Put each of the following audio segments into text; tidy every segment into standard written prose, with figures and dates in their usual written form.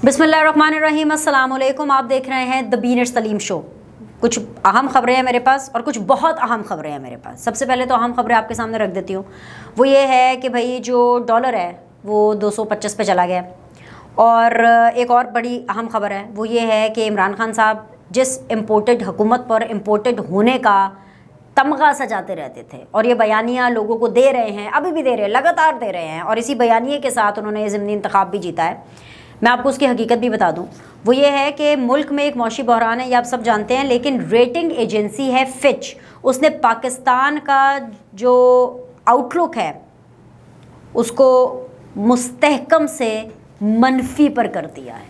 बिस्मिल्लाहिर्रहमानिर्रहीम, अस्सलाम वालेकुम। आप देख रहे हैं द बीनर सलीम शो। कुछ अहम खबरें हैं मेरे पास और कुछ बहुत अहम खबरें हैं मेरे पास। सबसे पहले तो अहम खबरें आपके सामने रख देती हूँ। वो ये है कि भाई जो डॉलर है वो 225 पे चला गया। और एक और बड़ी अहम खबर है वो ये है कि इमरान खान साहब जिस इम्पोर्टेड हुकूमत पर इम्पोर्टेड होने का तमगा सजाते रहते थे और ये बयानिया लोगों को दे रहे हैं, अभी भी दे रहे हैं, लगातार दे रहे हैं, और इसी बयानिए के साथ उन्होंने ज़िमनी इंतखाब भी जीता है। मैं आपको उसकी हकीकत भी बता दूं। वो ये है कि मुल्क में एक मौशी बहरान है, ये आप सब जानते हैं, लेकिन रेटिंग एजेंसी है फिच, उसने पाकिस्तान का जो आउटलुक है उसको मुस्तहकम से मनफी पर कर दिया है।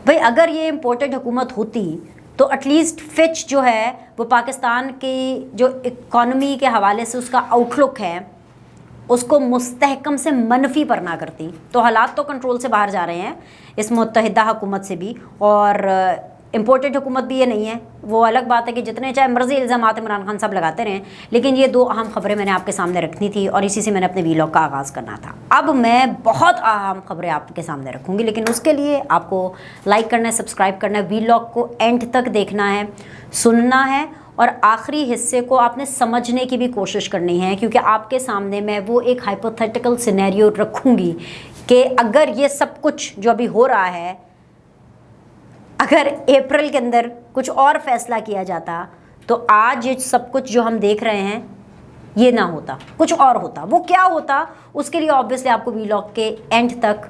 भाई अगर ये इम्पोर्टेड हुकूमत होती तो एटलीस्ट फिच जो है वो पाकिस्तान की जो इकॉनमी के हवाले से उसका आउटलुक है उसको मुस्तहकम से मनफी पर ना करती। तो हालात तो कंट्रोल से बाहर जा रहे हैं इस मुत्तहिदा हुकूमत से भी, और इम्पोर्टेड हुकूमत भी ये नहीं है। वो अलग बात है कि जितने चाहे मर्जी इल्ज़ामात इमरान खान साहब लगाते रहें, लेकिन ये दो अहम खबरें मैंने आपके सामने रखनी थी और इसी से मैंने अपने वीलॉग का आगाज़ करना था। अब मैं बहुत अहम खबरें आपके सामने रखूँगी, लेकिन उसके लिए आपको लाइक करना है, सब्सक्राइब करना है, वीलॉग को एंड तक देखना है, सुनना है और आखिरी हिस्से को आपने समझने की भी कोशिश करनी है, क्योंकि आपके सामने मैं वो एक हाइपोथेटिकल सिनेरियो रखूँगी कि अगर ये सब कुछ जो अभी हो रहा है, अगर अप्रैल के अंदर कुछ और फैसला किया जाता तो आज ये सब कुछ जो हम देख रहे हैं ये ना होता, कुछ और होता। वो क्या होता उसके लिए ऑब्वियसली आपको वीलॉग के एंड तक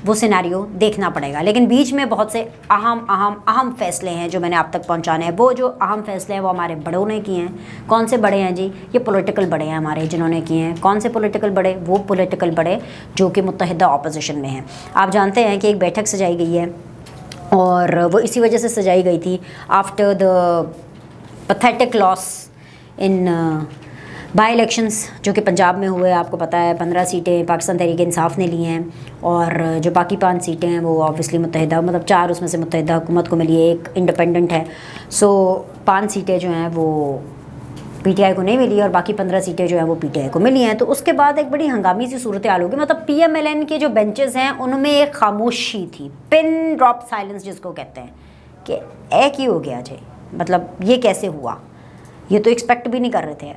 वो सिनेरियो देखना पड़ेगा। लेकिन बीच में बहुत से अहम फैसले हैं जो मैंने आप तक पहुंचाने हैं। वो जो अहम फैसले हैं वो हमारे बड़ों ने किए हैं। कौन से बड़े हैं जी? ये पॉलिटिकल बड़े हैं हमारे जिन्होंने किए हैं। कौन से पॉलिटिकल बड़े? वो पॉलिटिकल बड़े जो कि मुत्तहिदा अपोजिशन में हैं। आप जानते हैं कि एक बैठक सजाई गई है और वो इसी वजह से सजाई गई थी after the pathetic loss in by elections जो कि पंजाब में हुए। आपको पता है 15 सीटें पाकिस्तान तहरीक इंसाफ ने ली हैं और जो बाकी 5 सीटें हैं वो ऑब्वियसली मुत्तहिदा, मतलब 4 उसमें से मुत्तहिदा हुकूमत को मिली है, 1 इंडिपेंडेंट है। सो 5 सीटें जो हैं वो पीटीआई को नहीं मिली और बाकी 15 सीटें जो हैं वो पीटीआई को मिली हैं। तो उसके बाद एक बड़ी हंगामी सी सूरत हाल होगी। मतलब पीएमएलएन के जो बेंचेस हैं उनमें एक खामोशी थी, पिन ड्रॉप साइलेंस जिसको कहते हैं, कि एक ही हो गया जी, मतलब ये कैसे हुआ, ये तो एक्सपेक्ट भी नहीं कर रहे थे।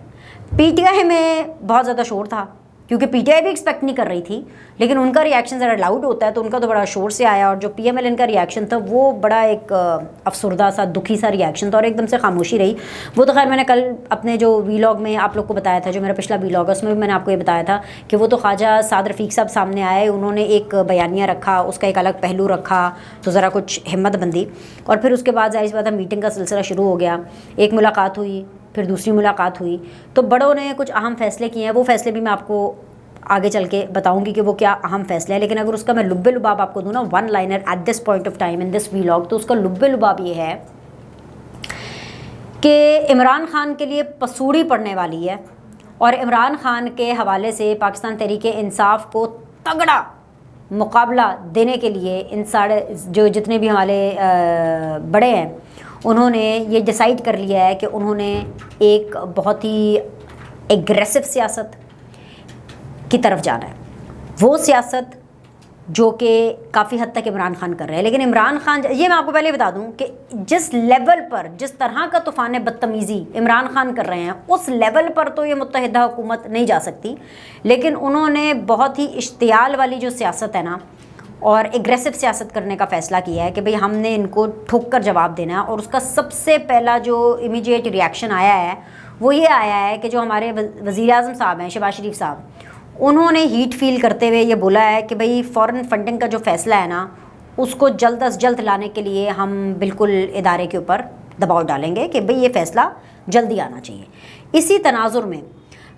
पीटीआई में बहुत ज़्यादा शोर था क्योंकि पीटीआई भी एक्सपेक्ट नहीं कर रही थी, लेकिन उनका रिएक्शन ज़रा लाउड होता है तो उनका तो बड़ा शोर से आया। और जो पीएमएलएन का रिएक्शन था वो बड़ा एक अफसरदा सा, दुखी सा रिएक्शन था और एकदम से खामोशी रही। वो तो खैर मैंने कल अपने जो वीलॉग में आप लोग को बताया था, जो मेरा पिछला वीलॉग है उसमें भी मैंने आपको ये बताया था कि वो तो ख्वाजा साद रफ़ीक साहब सामने आए, उन्होंने एक बयानिया रखा, उसका एक अलग पहलू रखा, तो ज़रा कुछ हिम्मत बंदी। और फिर उसके बाद ज़ाहिर सी बात है मीटिंग का सिलसिला शुरू हो गया। एक मुलाकात हुई, फिर दूसरी मुलाकात हुई, तो बड़ों ने कुछ अहम फैसले किए हैं। वो फैसले भी मैं आपको आगे चल के बताऊंगी कि वो क्या अहम फैसले हैं। लेकिन अगर उसका मैं लुब्बे लुबाब आपको दूँ ना, 1 liner at this point of time in this vlog, तो उसका लुब्बे लुबाब ये है कि इमरान खान के लिए पसूड़ी पड़ने वाली है और इमरान खान के हवाले से पाकिस्तान तहरीक इंसाफ को तगड़ा मुकाबला देने के लिए इन सारे जो जितने भी हमारे बड़े हैं उन्होंने ये डिसाइड कर लिया है कि उन्होंने एक बहुत ही एग्रेसिव सियासत की तरफ जाना है। वो सियासत जो कि काफ़ी हद तक इमरान खान कर रहे हैं। लेकिन इमरान खान, ये मैं आपको पहले बता दूं कि जिस लेवल पर, जिस तरह का तूफ़ान बदतमीज़ी इमरान खान कर रहे हैं, उस लेवल पर तो ये मुत्तहिदा हुकूमत नहीं जा सकती। लेकिन उन्होंने बहुत ही इश्तियाल वाली जो सियासत है ना और एग्रेसिव सियासत करने का फ़ैसला किया है कि भाई हमने इनको ठोक कर जवाब देना है। और उसका सबसे पहला जो इमीडिएट रिएक्शन आया है वो ये आया है कि जो हमारे वज़ीर-ए-आज़म साहब हैं, शहबाज शरीफ साहब, उन्होंने हीट फील करते हुए ये बोला है कि भाई फ़ॉरेन फंडिंग का जो फ़ैसला है ना उसको जल्द अज जल्द लाने के लिए हम बिल्कुल इदारे के ऊपर दबाव डालेंगे कि भाई ये फ़ैसला जल्दी आना चाहिए। इसी तनाजुर में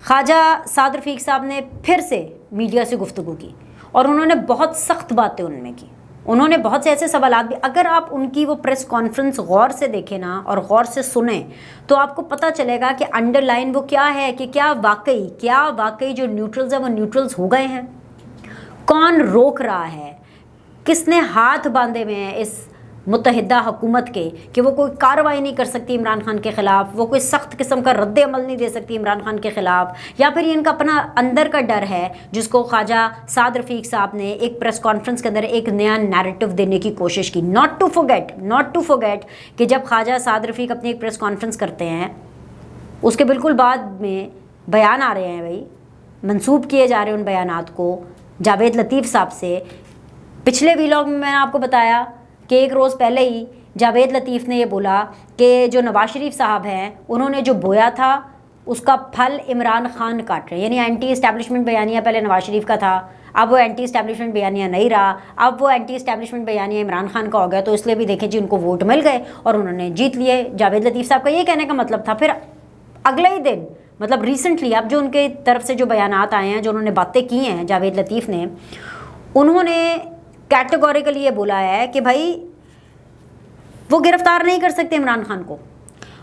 ख्वाजा साद रफ़ीक साहब ने फिर से मीडिया से गुफ्तगू की और उन्होंने बहुत सख्त बातें उनमें की। उन्होंने बहुत से ऐसे सवालात भी, अगर आप उनकी वो प्रेस कॉन्फ्रेंस गौर से देखें ना और गौर से सुने तो आपको पता चलेगा कि अंडरलाइन वो क्या है कि क्या वाकई जो न्यूट्रल्स हैं वो न्यूट्रल्स हो गए हैं, कौन रोक रहा है, किसने हाथ बांधे हुए हैं इस मुत्तहिदा हुकूमत के कि वो कोई कार्रवाई नहीं कर सकती इमरान खान के ख़िलाफ़, वो कोई सख्त किस्म का रद्द अमल नहीं दे सकती इमरान खान के ख़िलाफ़, या फिर ये इनका अपना अंदर का डर है जिसको ख्वाजा साद रफ़ीक साहब ने एक प्रेस कॉन्फ्रेंस के अंदर एक नया नैरेटिव देने की कोशिश की। नॉट टू फॉरगेट कि जब ख्वाजा साद रफ़ीक अपनी एक प्रेस कॉन्फ्रेंस करते हैं उसके बिल्कुल बाद में बयान आ रहे हैं भाई, मंसूब किए जा रहे हैं उन बयानात को जावेद लतीफ़ साहब से। पिछले वीलॉग में मैंने आपको बताया कि एक रोज़ पहले ही जावेद लतीफ़ ने ये बोला कि जो नवाज शरीफ साहब हैं उन्होंने जो बोया था उसका फल इमरान खान काट रहे हैं, यानी एंटी इस्टेब्लिशमेंट बयानिया पहले नवाज शरीफ का था, अब वो एंटी इस्टेब्लिशमेंट बयानिया नहीं रहा, अब वो एंटी इस्टेब्लिशमेंट बयानिया इमरान खान का हो गया। तो इसलिए भी देखें जी उनको वोट मिल गए और उन्होंने जीत लिए। जावेद लतीफ़ साहब का ये कहने का मतलब था। फिर अगले ही दिन मतलब रिसेंटली अब जो उनके तरफ से जो बयानात आए हैं, जो उन्होंने बातें की हैं जावेद लतीफ़ ने, उन्होंने कैटेगोरिकली ये बोला है कि भाई वो गिरफ़्तार नहीं कर सकते इमरान खान को।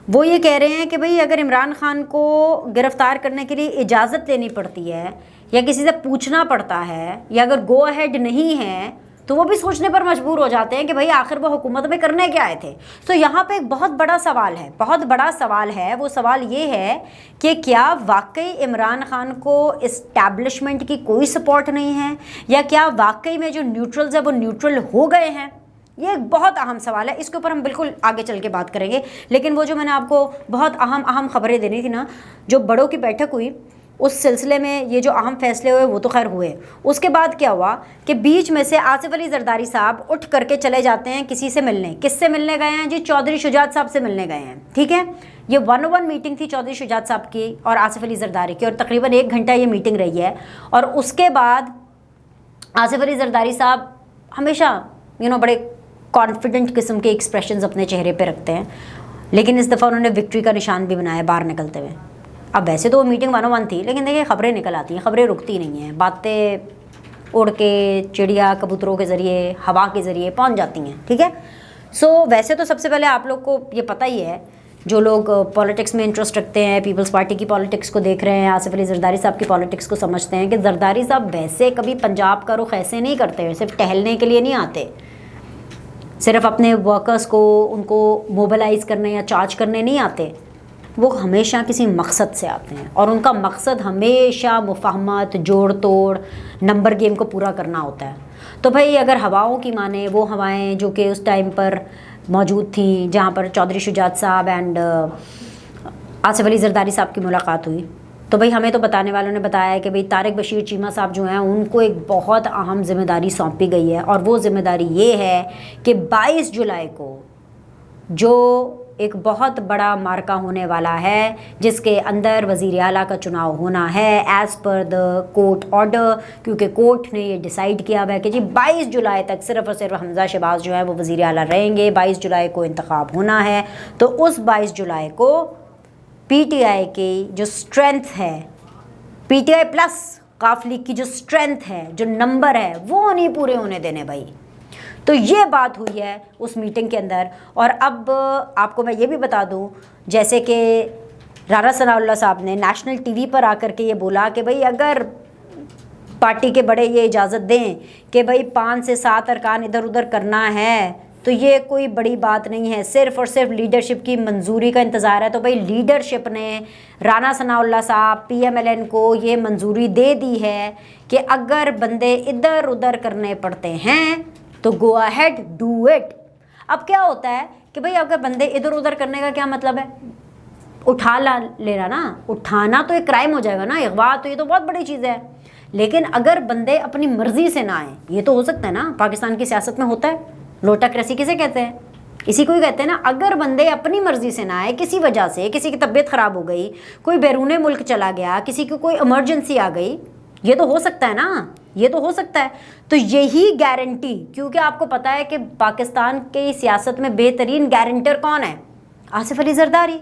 वो ये कह रहे हैं कि भाई अगर इमरान खान को गिरफ़्तार करने के लिए इजाज़त लेनी पड़ती है या किसी से पूछना पड़ता है या अगर गो अहेड नहीं है तो वो भी सोचने पर मजबूर हो जाते हैं कि भाई आखिर वो हुकूमत में करने क्या आए थे। तो यहाँ पे एक बहुत बड़ा सवाल है, वो सवाल ये है कि क्या वाकई इमरान खान को इस्टेब्लिशमेंट की कोई सपोर्ट नहीं है या क्या वाकई में जो न्यूट्रल्स है वो न्यूट्रल हो गए हैं। ये एक बहुत अहम सवाल है, इसके ऊपर हम बिल्कुल आगे चल के बात करेंगे। लेकिन वो जो मैंने आपको बहुत अहम खबरें देनी थी ना, जो बड़ों की बैठक हुई उस सिलसिले में ये जो अहम फैसले हुए वो तो खैर हुए। उसके बाद क्या हुआ कि बीच में से आसिफ अली जरदारी साहब उठ करके चले जाते हैं किसी से मिलने। किससे मिलने गए हैं जी? चौधरी शुजात साहब से मिलने गए हैं। ठीक है, ये 1-on-1 मीटिंग थी चौधरी शुजात साहब की और आसिफ अली जरदारी की और तकरीबन 1 घंटा ये मीटिंग रही है। और उसके बाद आसिफ अली जरदारी साहब हमेशा बड़े कॉन्फिडेंट किस्म के एक्सप्रेशंस अपने चेहरे पे रखते हैं, लेकिन इस दफ़ा उन्होंने विक्ट्री का निशान भी बनाया बाहर निकलते हुए। अब वैसे तो वो मीटिंग 1-on-1 थी, लेकिन देखिए खबरें निकल आती हैं, खबरें रुकती नहीं हैं, बातें उड़ के चिड़िया कबूतरों के ज़रिए हवा के ज़रिए पहुंच जाती हैं। ठीक है, सो वैसे तो सबसे पहले आप लोग को ये पता ही है, जो लोग पॉलिटिक्स में इंटरेस्ट रखते हैं, पीपल्स पार्टी की पॉलिटिक्स को देख रहे हैं, आसिफ अली जरदारी साहब की पॉलिटिक्स को समझते हैं कि जरदारी साहब वैसे कभी पंजाब का रुख ऐसे नहीं करते, सिर्फ टहलने के लिए नहीं आते, सिर्फ अपने वर्कर्स को उनको मोबिलाइज़ करने या चार्ज करने नहीं आते। वो हमेशा किसी मकसद से आते हैं और उनका मकसद हमेशा मुफाहमत, जोड़ तोड़, नंबर गेम को पूरा करना होता है। तो भाई अगर हवाओं की माने, वो हवाएं जो कि उस टाइम पर मौजूद थी जहाँ पर चौधरी शुजात साहब एंड आसिफ अली जरदारी साहब की मुलाकात हुई, तो भाई हमें तो बताने वालों ने बताया है कि भाई तारिक बशीर चीमा साहब जो हैं उनको एक बहुत अहम जिम्मेदारी सौंपी गई है। और वो जिम्मेदारी ये है कि 22 जुलाई को जो एक बहुत बड़ा मार्का होने वाला है, जिसके अंदर वज़ीर आला का चुनाव होना है as per the court order, क्योंकि कोर्ट ने ये डिसाइड किया हुआ है कि जी 22 जुलाई तक सिर्फ़ और सिर्फ हमज़ा शहबाज जो है वो वज़ीर आला रहेंगे। 22 जुलाई को इंतखाब होना है, तो उस 22 जुलाई को पीटीआई की जो स्ट्रेंथ है, पीटीआई प्लस काफ लीग की जो स्ट्रेंथ है, जो नंबर है, वो नहीं पूरे होने देने भाई। तो ये बात हुई है उस मीटिंग के अंदर। और अब आपको मैं ये भी बता दूं, जैसे कि राना सनाउल्लाह साहब ने नेशनल टीवी पर आकर के ये बोला कि भाई अगर पार्टी के बड़े ये इजाज़त दें कि भाई 5 से 7 अरकान इधर उधर करना है तो ये कोई बड़ी बात नहीं है, सिर्फ़ और सिर्फ लीडरशिप की मंजूरी का इंतज़ार है। तो भाई लीडरशिप ने राना सनाउल्लाह साहब पीएमएलएन को ये मंजूरी दे दी है कि अगर बंदे इधर उधर करने पड़ते हैं तो गो अहेड डू इट। अब क्या होता है कि भाई अगर बंदे इधर उधर करने का क्या मतलब है, उठा लेना ना, उठाना तो एक क्राइम हो जाएगा ना, अगवा, तो ये तो बहुत बड़ी चीज़ है। लेकिन अगर बंदे अपनी मर्ज़ी से ना आए, ये तो हो सकता है ना, पाकिस्तान की सियासत में होता है, लोटाक्रेसी किसे कहते हैं, इसी को ही कहते हैं ना। अगर बंदे अपनी मर्ज़ी से ना आए, किसी वजह से, किसी की तबीयत ख़राब हो गई, कोई बैरूने मुल्क चला गया, किसी की कोई इमरजेंसी आ गई, ये तो हो सकता है ना, ये तो हो सकता है। तो यही गारंटी, क्योंकि आपको पता है कि पाकिस्तान की सियासत में बेहतरीन गारंटर कौन है? आसिफ अली जरदारी।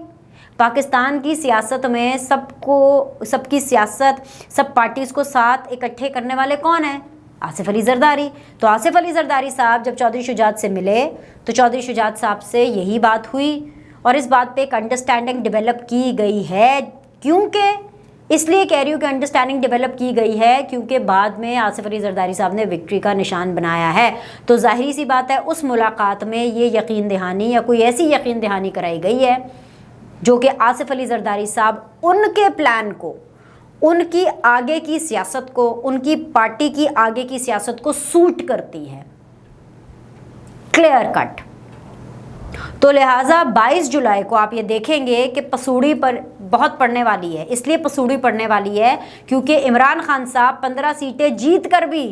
पाकिस्तान की सियासत में सबकी सियासत, सब पार्टीज़ को साथ इकट्ठे करने वाले कौन है? आसिफ अली जरदारी। तो आसिफ अली जरदारी साहब जब चौधरी शुजात से मिले तो चौधरी शुजात साहब से यही बात हुई और इस बात पे एक अंडरस्टैंडिंग डेवलप की गई है, क्योंकि इसलिए कह रही हूँ कि अंडरस्टैंडिंग डेवलप की गई है क्योंकि बाद में आसिफ अली जरदारी साहब ने विक्ट्री का निशान बनाया है। तो जाहिर सी बात है उस मुलाकात में ये यकीन दहानी या कोई ऐसी यकीन दहानी कराई गई है जो कि आसिफ अली जरदारी साहब उनके प्लान को, उनकी आगे की सियासत को, उनकी पार्टी की आगे की सियासत को सूट करती है, क्लियर कट। तो लिहाजा 22 जुलाई को आप ये देखेंगे कि पसूड़ी पर बहुत पड़ने वाली है। इसलिए पसूड़ी पड़ने वाली है क्योंकि इमरान खान साहब 15 सीटें जीत कर भी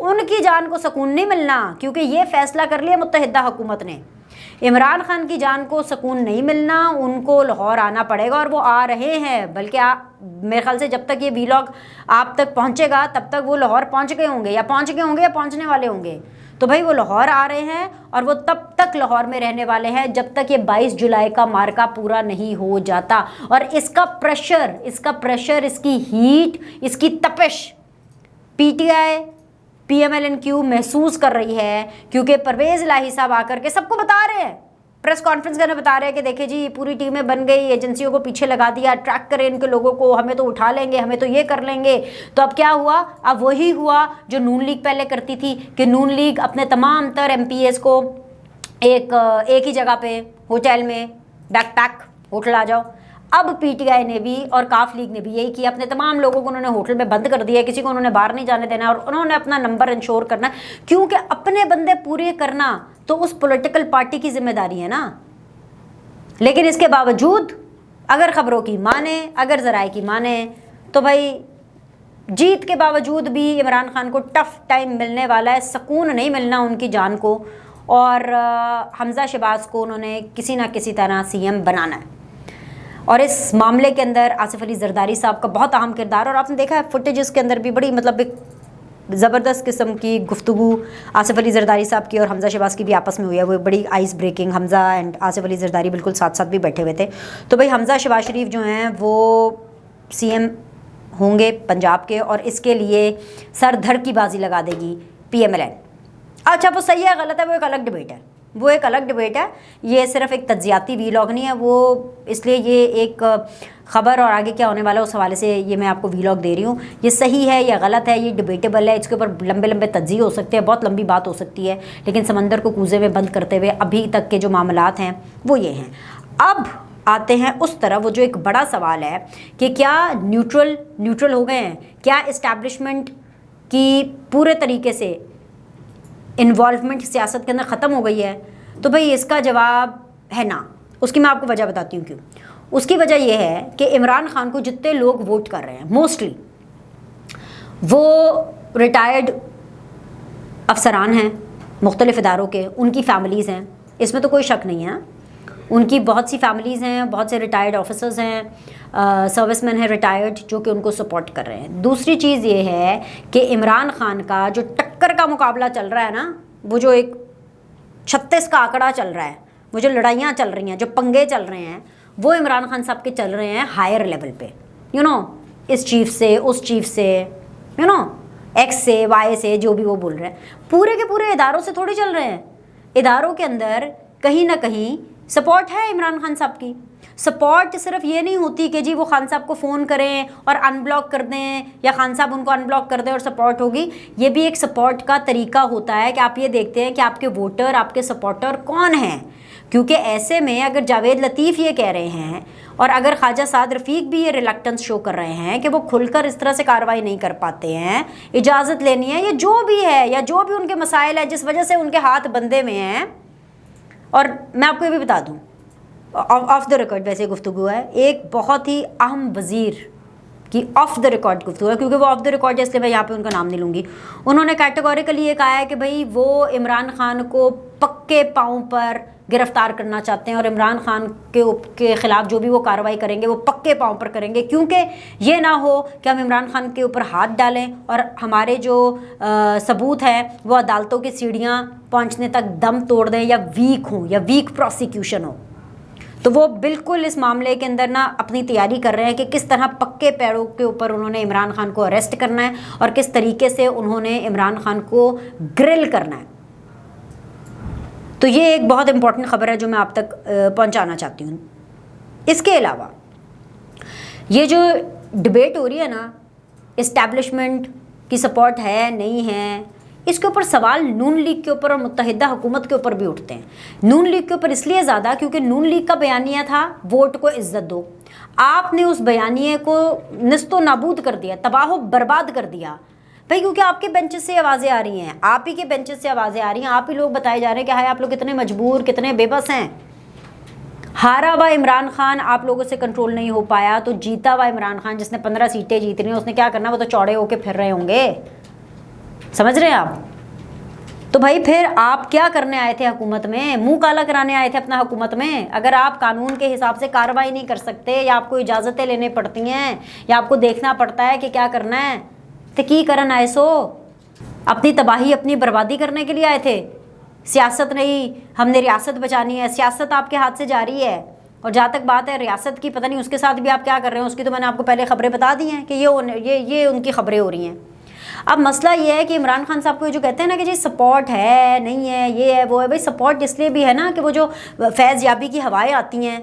उनकी जान को सुकून नहीं मिलना, क्योंकि ये फैसला कर लिया मुत्तहिदा हुकूमत ने, इमरान खान की जान को सुकून नहीं मिलना, उनको लाहौर आना पड़ेगा और वो आ रहे हैं। बल्कि मेरे ख्याल से जब तक ये वीलॉग आप तक पहुंचेगा तब तक वो लाहौर पहुंच गए होंगे या पहुंचने वाले होंगे। तो भाई वो लाहौर आ रहे हैं और वो तब तक लाहौर में रहने वाले हैं जब तक ये 22 जुलाई का मार्का पूरा नहीं हो जाता। और इसका प्रेशर, इसकी हीट, इसकी तपिश पीटीआई PMLNQ महसूस कर रही है, क्योंकि परवेज़ इलाही साहब आकर के सबको बता रहे हैं, प्रेस कॉन्फ्रेंस करने बता रहे हैं कि देखिए जी पूरी टीमें बन गई, एजेंसियों को पीछे लगा दिया, ट्रैक करें इनके लोगों को, हमें तो उठा लेंगे, हमें तो ये कर लेंगे। तो अब क्या हुआ? अब वही हुआ जो नून लीग पहले करती थी कि नून लीग अपने तमाम तर MPs को एक ही जगह पे होटल में बैकपैक होटल आ जाओ। अब PTI ने भी और काफ लीग ने भी यही किया, अपने तमाम लोगों को उन्होंने होटल में बंद कर दिया, किसी को उन्होंने बाहर नहीं जाने देना और उन्होंने अपना नंबर इंश्योर करना, क्योंकि अपने बंदे पूरे करना तो उस पॉलिटिकल पार्टी की जिम्मेदारी है ना। लेकिन इसके बावजूद अगर खबरों की माने, अगर ज़राए की माने, तो भाई जीत के बावजूद भी इमरान खान को टफ टाइम मिलने वाला है, सुकून नहीं मिलना उनकी जान को। और हमज़ा शहबाज को उन्होंने किसी ना किसी तरह CM बनाना है। और इस मामले के अंदर आसिफ अली जरदारी साहब का बहुत अहम किरदार, और आपने देखा है फुटेजेस के अंदर भी बड़ी मतलब एक ज़बरदस्त किस्म की गुफ्तगू आसिफ अली जरदारी साहब की और हमज़ा शहबाज की भी आपस में हुई है, वो बड़ी ice breaking. Hamza and Asif Ali Zardari बिल्कुल साथ साथ भी बैठे हुए थे। तो भाई हमज़ा शहबाज शरीफ जो हैं वो CM होंगे पंजाब के, और इसके लिए सर धड़ की बाजी लगा देगी PMLN। अच्छा वो सही है गलत है वो एक अलग डिबेट है, ये सिर्फ एक तज्जियाती वीलॉग नहीं है वो, इसलिए ये एक ख़बर और आगे क्या होने वाला है उस हवाले से ये मैं आपको वीलॉग दे रही हूँ। ये सही है या गलत है ये डिबेटेबल है, इसके ऊपर लंबे लंबे तज्जिए हो सकते हैं, बहुत लंबी बात हो सकती है, लेकिन समंदर को कूजे में बंद करते हुए अभी तक के जो मामलात हैं वो ये हैं। अब आते हैं उस तरफ, वो जो एक बड़ा सवाल है कि क्या न्यूट्रल हो गए हैं, क्या इस्टेब्लिशमेंट की पूरे तरीके से इन्वॉल्वमेंट सियासत के अंदर ख़त्म हो गई है? तो भाई इसका जवाब है ना। उसकी मैं आपको वजह बताती हूँ क्यों। उसकी वजह यह है कि इमरान खान को जितने लोग वोट कर रहे हैं मोस्टली वो रिटायर्ड अफसरान हैं मुख्तलिफ़ इदारों के, उनकी फैमिलीज़ हैं, इसमें तो कोई शक नहीं है। उनकी बहुत सी फैमिलीज़ हैं, बहुत से रिटायर्ड ऑफिसर्स हैं, सर्विसमैन हैं रिटायर्ड जो कि उनको सपोर्ट कर रहे हैं। दूसरी चीज़ ये है कि इमरान खान का जो टक्कर का मुकाबला चल रहा है ना, वो जो एक 36 का आंकड़ा चल रहा है, वो जो लड़ाइयाँ चल रही हैं, जो पंगे चल रहे हैं, वो इमरान खान साहब के चल रहे हैं हायर लेवल पे, इस चीफ से, उस चीफ से, X से, Y से, जो भी वो बोल रहे हैं, पूरे के पूरे इदारों से थोड़ी चल रहे हैं। इदारों के अंदर कहीं ना कहीं सपोर्ट है इमरान खान साहब की। सपोर्ट सिर्फ ये नहीं होती कि जी वो खान साहब को फ़ोन करें और अनब्लॉक कर दें या खान साहब उनको अनब्लॉक कर दें और सपोर्ट होगी। ये भी एक सपोर्ट का तरीका होता है कि आप ये देखते हैं कि आपके वोटर, आपके सपोर्टर कौन हैं। क्योंकि ऐसे में अगर जावेद लतीफ़ ये कह रहे हैं और अगर ख्वाजा साद रफ़ीक भी ये रिलक्टेंस शो कर रहे हैं कि वो खुलकर इस तरह से कार्रवाई नहीं कर पाते हैं, इजाज़त लेनी है, ये जो भी है या जो भी उनके मसाइल है जिस वजह से उनके हाथ बंधे में हैं। और मैं आपको ये भी बता दूं, ऑफ द रिकॉर्ड वैसे गुफ्तगू है, एक बहुत ही अहम वज़ीर की ऑफ द रिकॉर्ड गुफ्तगू है, क्योंकि वो ऑफ द रिकॉर्ड है इसलिए मैं यहाँ पे उनका नाम नहीं लूँगी। उन्होंने कैटेगोरिकली ये कहा है कि भाई वो इमरान खान को पक्के पाँव पर गिरफ्तार करना चाहते हैं और इमरान खान के ख़िलाफ़ जो भी वो कार्रवाई करेंगे वो पक्के पाँव पर करेंगे, क्योंकि ये ना हो कि हम इमरान खान के ऊपर हाथ डालें और हमारे जो सबूत हैं वो अदालतों की सीढ़ियाँ पहुँचने तक दम तोड़ दें या वीक हों या वीक प्रोसिक्यूशन हो। तो वो बिल्कुल इस मामले के अंदर ना अपनी तैयारी कर रहे हैं कि किस तरह पक्के पैरों के ऊपर उन्होंने इमरान खान को अरेस्ट करना है और किस तरीके से उन्होंने इमरान खान को ग्रिल करना है। तो ये एक बहुत इंपॉर्टेंट ख़बर है जो मैं आप तक पहुंचाना चाहती हूँ। इसके अलावा ये जो डिबेट हो रही है ना, इस्टेब्लिशमेंट की सपोर्ट है नहीं है, इसके ऊपर सवाल नून लीग के ऊपर और मुत्तहिदा हुकूमत के ऊपर भी उठते हैं। नून लीग के ऊपर इसलिए ज़्यादा क्योंकि नून लीग का बयानिया था वोट को इज्जत दो। आपने उस बयानिए को निस्तो नाबूद कर दिया, तबाह बर्बाद कर दिया भाई, क्योंकि आपके बेंचेस से आवाज़ें आ रही हैं, आप ही के बेंचेस से आवाज़ें आ रही हैं, आप ही लोग बताए जा रहे हैं कि हाय आप लोग कितने मजबूर, कितने बेबस हैं। हारा हुआ इमरान खान आप लोगों से कंट्रोल नहीं हो पाया, तो जीता हुआ इमरान खान जिसने 15 सीटें जीत रही हैं उसने क्या करना, वो तो चौड़े होके फिर रहे होंगे, समझ रहे हैं आप। तो भाई फिर आप क्या करने आए थे हुकूमत में, मुंह काला कराने आए थे अपना हुकूमत में। अगर आप कानून के हिसाब से कार्रवाई नहीं कर सकते, या आपको इजाज़तें लेने पड़ती हैं, या आपको देखना पड़ता है कि क्या करना है, तो की करन आए सो, अपनी तबाही अपनी बर्बादी करने के लिए आए थे। सियासत नहीं, हमने रियासत बचानी है, सियासत आपके हाथ से जा रही है। और जहाँ तक बात है रियासत की, पता नहीं उसके साथ भी आप क्या कर रहे हैं, उसकी तो मैंने आपको पहले खबरें बता दी हैं कि ये उनकी खबरें हो रही हैं। अब मसला ये है कि इमरान खान साहब को जो कहते हैं ना कि जी सपोर्ट है नहीं है, ये है वो है, भाई सपोर्ट इसलिए भी है ना कि वो जो फैज़ याबी की हवाएं आती हैं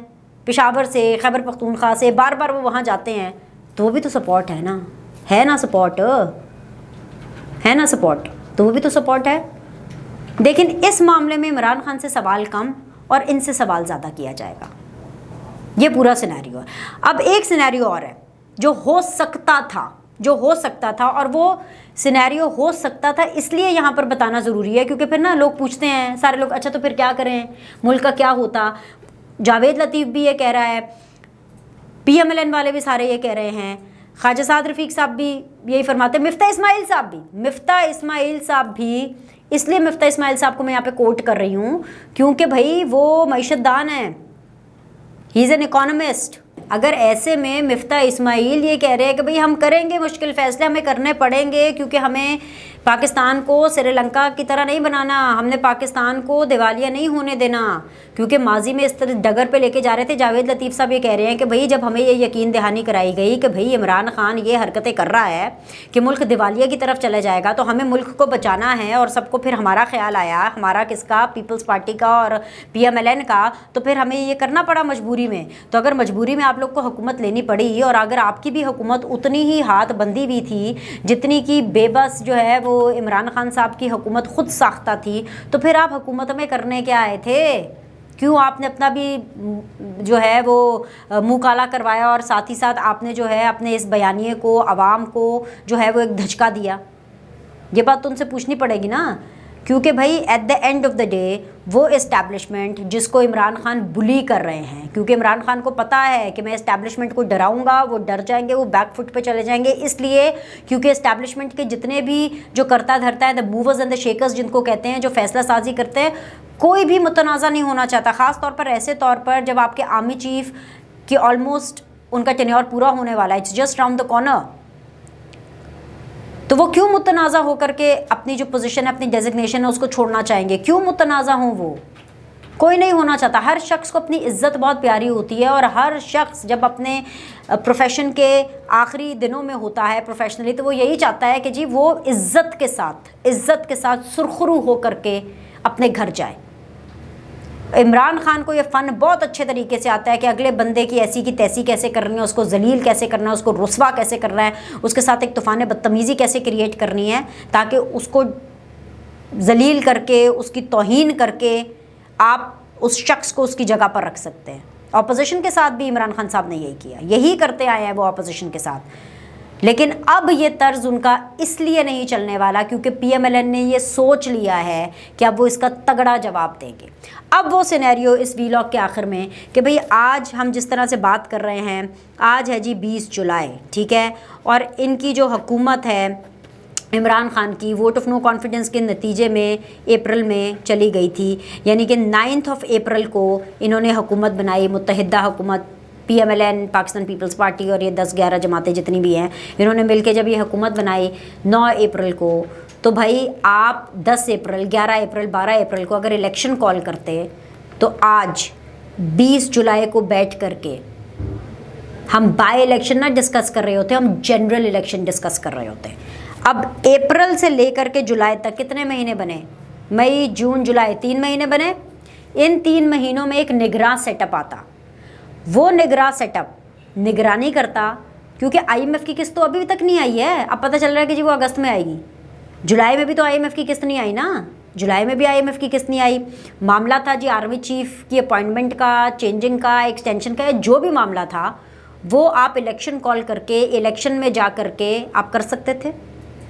पेशावर से, खैबर पख्तूनख्वा से, बार बार वो वहाँ जाते हैं, तो वो भी तो सपोर्ट है ना, सपोर्ट है ना सपोर्ट, तो वो भी तो सपोर्ट है। लेकिन इस मामले में इमरान खान से सवाल कम और इनसे सवाल ज़्यादा किया जाएगा, ये पूरा सिनेरियो है। अब एक सिनेरियो और है जो हो सकता था, और वो सिनेरियो हो सकता था इसलिए यहाँ पर बताना ज़रूरी है क्योंकि फिर ना लोग पूछते हैं सारे लोग, अच्छा तो फिर क्या करें, मुल्क का क्या होता। जावेद लतीफ़ भी ये कह रहा है, PMLN वाले भी सारे ये कह रहे हैं, ख्वाजा साद रफ़ीक साहब भी यही फरमाते हैं, मिफ्ता इस्माइल साहब भी इसलिए मिफ्ता इस्माइल साहब को मैं यहाँ पे कोट कर रही हूँ क्योंकि भाई वो मईशतदान है, ही इज़ एन इकोनॉमिस्ट। अगर ऐसे में मिफ्ता इस्माइल ये कह रहे हैं कि भाई हम करेंगे मुश्किल फ़ैसले, हमें करने पड़ेंगे क्योंकि हमें पाकिस्तान को श्रीलंका की तरह नहीं बनाना, हमने पाकिस्तान को दिवालिया नहीं होने देना, क्योंकि माजी में इस तरह डगर पे लेके जा रहे थे। जावेद लतीफ़ साहब ये कह रहे हैं कि भाई जब हमें ये यकीन दहानी कराई गई कि भाई इमरान खान ये हरकतें कर रहा है कि मुल्क दिवालिया की तरफ चला जाएगा, तो हमें मुल्क को बचाना है, और सबको फिर हमारा ख्याल आया, हमारा किसका, पीपल्स पार्टी का और PMLN का, तो फिर हमें ये करना पड़ा मजबूरी में। तो अगर मजबूरी में आप लोग को हुकूमत लेनी पड़ी, और अगर आपकी भी हुकूमत उतनी ही हाथ बंदी हुई थी जितनी की बेबस जो है वो इमरान खान साहब की हुकूमत खुद साख्ता थी, तो फिर आप हुकूमत में करने क्या आए थे? क्यों आपने अपना भी जो है वो मुँह काला करवाया, और साथ ही साथ आपने जो है अपने इस बयानिए को आवाम को जो है वो एक धचका दिया? ये बात तो उनसे पूछनी पड़ेगी ना, क्योंकि भाई at the end of the day वो इस्टेब्लिशमेंट जिसको इमरान खान बुली कर रहे हैं, क्योंकि इमरान खान को पता है कि मैं इस्टेब्लिशमेंट को डराऊंगा, वो डर जाएंगे, वो बैक फुट पे चले जाएंगे, इसलिए क्योंकि इस्टेब्लिशमेंट के जितने भी जो करता धरता है, the movers and the shakers जिनको कहते हैं, जो फैसला साजी करते हैं, कोई भी मुतनाज़ा नहीं होना चाहता। ख़ास तौर पर ऐसे तौर पर जब आपके आर्मी चीफ की ऑलमोस्ट उनका टेन्योर पूरा होने वाला है, it's just round the corner, तो वो क्यों मुतनाज़ा होकर के अपनी जो पोजीशन है, अपनी डेजिग्नेशन है, उसको छोड़ना चाहेंगे? क्यों मुतनाज़ा हों? वो कोई नहीं होना चाहता। हर शख्स को अपनी इज़्ज़त बहुत प्यारी होती है, और हर शख्स जब अपने प्रोफेशन के आखिरी दिनों में होता है प्रोफेशनली, तो वो यही चाहता है कि जी वो इज़्ज़त के साथ सुरखरू हो करके अपने घर जाए। इमरान खान को ये फ़न बहुत अच्छे तरीके से आता है कि अगले बंदे की ऐसी की तैसी कैसे करनी है, उसको जलील कैसे करना है, उसको रुस्वा कैसे करना है, उसके साथ एक तूफ़ान बदतमीज़ी कैसे क्रिएट करनी है, ताकि उसको जलील करके, उसकी तौहीन करके आप उस शख्स को उसकी जगह पर रख सकते हैं। ऑपोजिशन के साथ भी इमरान खान साहब ने यही किया, यही करते आए हैं वो ऑपोजिशन के साथ। लेकिन अब ये तर्ज उनका इसलिए नहीं चलने वाला क्योंकि PMLN ने ये सोच लिया है कि अब वो इसका तगड़ा जवाब देंगे। अब वो सिनेरियो इस वीलॉग के आखिर में कि भाई आज हम जिस तरह से बात कर रहे हैं, आज है जी 20 जुलाई, ठीक है, और इनकी जो हुकूमत है इमरान खान की, वोट ऑफ नो कॉन्फिडेंस के नतीजे में अप्रैल में चली गई थी, यानी कि 9 अप्रैल को इन्होंने हुकूमत बनाई, मुत्तहिदा हुकूमत, PMLN, पाकिस्तान पीपल्स पार्टी और ये 10-11 जमातें जितनी भी हैं, इन्होंने मिलकर जब ये हुकूमत बनाई 9 अप्रैल को, तो भाई आप 10 अप्रैल, 11 अप्रैल, 12 अप्रैल को अगर इलेक्शन कॉल करते तो आज 20 जुलाई को बैठ करके हम बाय इलेक्शन ना डिस्कस कर रहे होते, हम जनरल इलेक्शन डिस्कस कर रहे होते। अब अप्रैल से लेकर के जुलाई तक कितने महीने बने? मई, जून, जुलाई, 3 महीने बने। इन 3 महीनों में एक निगरान सेटअप आता, वो निगरान सेटअप निगरानी करता, क्योंकि IMF की किस्त तो अभी तक नहीं आई है। अब पता चल रहा है कि जी वो अगस्त में आएगी। जुलाई में भी तो IMF की किस्त नहीं आई ना, जुलाई में भी IMF की किस्त नहीं आई। मामला था जी आर्मी चीफ की अपॉइंटमेंट का, चेंजिंग का, एक्सटेंशन का, जो भी मामला था वो आप इलेक्शन कॉल करके इलेक्शन में जा करके आप कर सकते थे,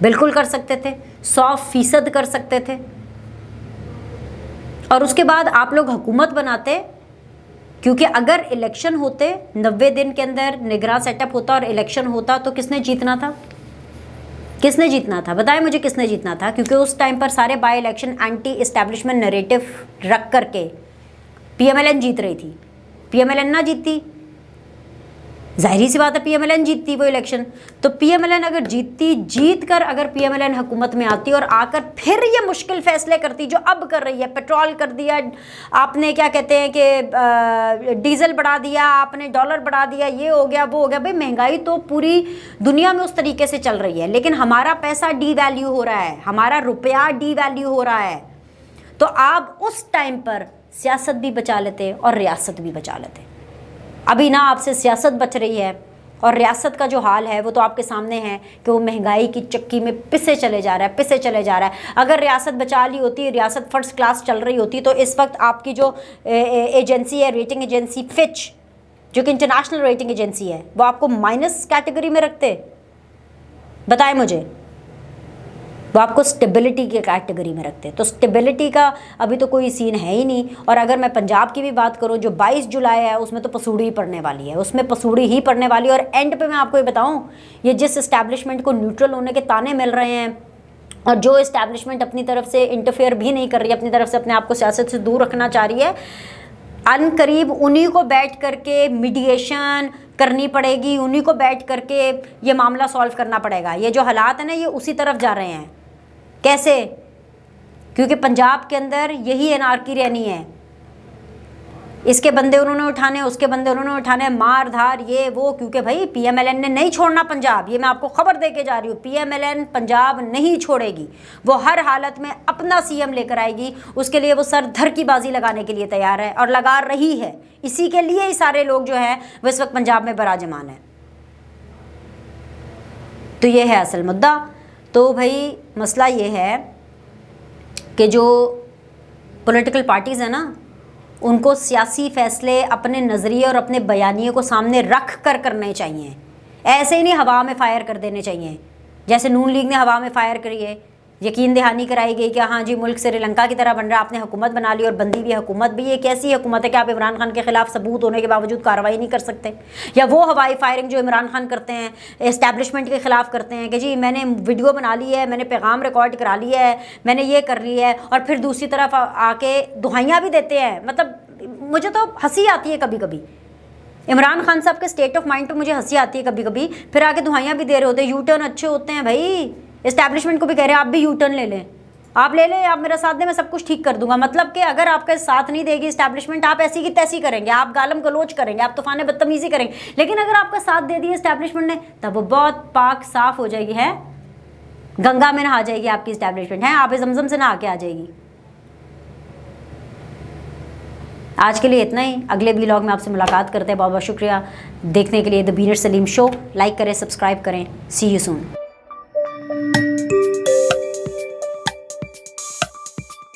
बिल्कुल कर सकते थे, 100% कर सकते थे। और उसके बाद आप लोग हुकूमत बनाते, क्योंकि अगर इलेक्शन होते 90 दिन के अंदर निगरान सेटअप होता और इलेक्शन होता तो किसने जीतना था? किसने जीतना था? बताएं मुझे किसने जीतना था? क्योंकि उस टाइम पर सारे by election anti establishment narrative रख करके PMLN जीत रही थी। PMLN ना जीतती, जाहिर सी बात है PMLN जीतती वो इलेक्शन। तो PMLN अगर जीतती, जीत कर अगर PMLN हुकूमत में आती और आकर फिर ये मुश्किल फैसले करती जो अब कर रही है, पेट्रोल कर दिया आपने, क्या कहते हैं कि डीजल बढ़ा दिया आपने, डॉलर बढ़ा दिया, ये हो गया वो हो गया। भाई महंगाई तो पूरी दुनिया में उस तरीके से चल रही है, लेकिन हमारा पैसा डी वैल्यू हो रहा है, हमारा रुपया डी वैल्यू हो रहा है। तो आप उस टाइम पर सियासत भी बचा लेते और रियासत भी बचा लेते। अभी ना आपसे सियासत बच रही है और रियासत का जो हाल है वो तो आपके सामने है कि वो महंगाई की चक्की में पिसे चले जा रहा है, पिसे चले जा रहा है। अगर रियासत बचा ली होती, रियासत फर्स्ट क्लास चल रही होती, तो इस वक्त आपकी जो एजेंसी है, रेटिंग एजेंसी फिच, जो कि इंटरनेशनल रेटिंग एजेंसी है, वो आपको माइनस कैटेगरी में रखते। बताएं मुझे, वो आपको स्टेबिलिटी की कैटेगरी में रखते। तो स्टेबिलिटी का अभी तो कोई सीन है ही नहीं। और अगर मैं पंजाब की भी बात करूं, जो 22 जुलाई है उसमें तो पसूड़ी ही पड़ने वाली है, उसमें पसूड़ी ही पड़ने वाली है। और एंड पे मैं आपको ये बताऊं, ये जिस इस्टेब्लिशमेंट को न्यूट्रल होने के ताने मिल रहे हैं और जो इस्टेब्लिशमेंट अपनी तरफ से इंटरफेयर भी नहीं कर रही है, अपनी तरफ से अपने आप को सियासत से दूर रखना चाह रही है, अनकरीब उन्हीं को बैठ करके मीडिएशन करनी पड़ेगी, उन्हीं को बैठ करके ये मामला सॉल्व करना पड़ेगा। ये जो हालात है ना, ये उसी तरफ जा रहे हैं। कैसे? क्योंकि पंजाब के अंदर यही एनार्की रहनी है। इसके बंदे उन्होंने उठाने, उसके बंदे उन्होंने उठाने, मार धार ये वो। क्योंकि भाई PMLN ने नहीं छोड़ना पंजाब, ये मैं आपको खबर दे के जा रही हूँ। PMLN पंजाब नहीं छोड़ेगी, वो हर हालत में अपना CM लेकर आएगी। उसके लिए वो सर धर की बाजी लगाने के लिए तैयार है और लगा रही है। इसी के लिए ही सारे लोग जो हैं वो इस वक्त पंजाब में बराजमान है। तो ये है असल मुद्दा। तो भाई मसला ये है कि जो पॉलिटिकल पार्टीज़ हैं ना, उनको सियासी फ़ैसले अपने नज़रिए और अपने बयानिए को सामने रख कर करने चाहिए। ऐसे ही नहीं हवा में फ़ायर कर देने चाहिए, जैसे नून लीग ने हवा में फ़ायर करी है। यकीन दहानी कराई गई कि हाँ जी मुल्क श्रीलंका की तरह बन रहा, आपने हुकूमत बना ली और बंदी भी हुकूमत भी। ये कैसी हुकूमत है कि आप इमरान खान के ख़िलाफ़ सबूत होने के बावजूद कार्रवाई नहीं कर सकते? या वो हवाई फायरिंग जो इमरान खान करते हैं इस्टेब्लिशमेंट के ख़िलाफ़ करते हैं कि जी मैंने वीडियो बना ली है, मैंने पैगाम रिकॉर्ड करा लिया है, मैंने ये कर ली है, और फिर दूसरी तरफ आके दुहाइयाँ भी देते हैं। मतलब मुझे तो हंसी आती है कभी कभी, इमरान खान साहब के स्टेट ऑफ माइंड पर मुझे हंसी आती है कभी कभी। फिर आके दुहाइयाँ भी दे रहे होते हैं, यू टर्न अच्छे होते हैं भाई। इस्टेब्लिशमेंट को भी कह रहे हैं आप भी यू टर्न ले लें, आप ले लें, आप मेरा साथ दें, मैं सब कुछ ठीक कर दूंगा। मतलब कि अगर आपका साथ नहीं देगी इस्टेब्लिशमेंट, आप ऐसी की तैसी करेंगे, आप गालम गलोच करेंगे, आप तूफान बदतमीजी करेंगे। लेकिन अगर आपका साथ दे दिया इस्टेब्लिशमेंट ने, तब वो बहुत पाक साफ हो जाएगी, है गंगा में नहा जाएगी आपकी इस्टेब्लिशमेंट, है आप जमजम से नहा के आ जाएगी। आज के लिए इतना ही। अगले व्लॉग में आपसे मुलाकात करते हैं। बहुत बहुत शुक्रिया देखने के लिए द बीनर सलीम शो। लाइक करें, सब्सक्राइब करें। सी यू सून।